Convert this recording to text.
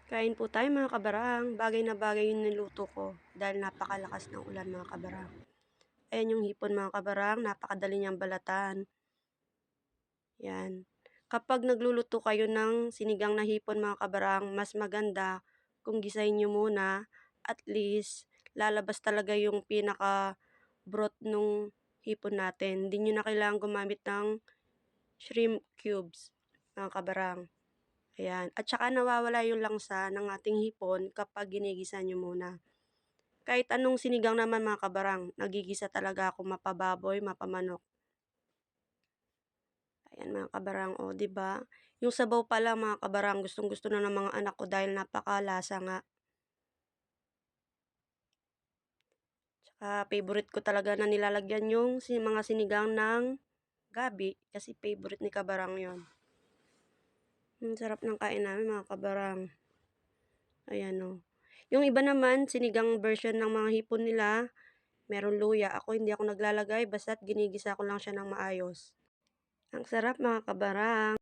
Kain po tayo mga kabarang. Bagay na bagay yung niluto ko dahil napakalakas ng ulan mga kabarang. Ayan yung hipon mga kabarang, napakadali niyang balatan. Yan. Kapag nagluluto kayo ng sinigang na hipon mga kabarang, mas maganda kung gisahin nyo muna. At least, lalabas talaga yung pinaka broth nung hipon natin. Hindi nyo na kailangan gumamit ng shrimp cubes mga kabarang. Ayan. At saka nawawala yung langsa ng ating hipon kapag ginigisa nyo muna. Kahit anong sinigang naman mga kabarang, nagigisa talaga ako mapababoy, mapamanok. Ayan mga kabarang, o di ba? Yung sabaw pala mga kabarang, gustong-gusto na ng mga anak ko dahil napakalasa nga. Tsaka favorite ko talaga na nilalagyan yung mga sinigang ng gabi kasi favorite ni kabarang yon. Ang sarap ng kain namin mga kabarang. Ayan o. Yung iba naman, sinigang version ng mga hipon nila, meron luya. Ako hindi ako naglalagay, basta't ginigisa ko lang siya ng maayos. Ang sarap mga kabarang.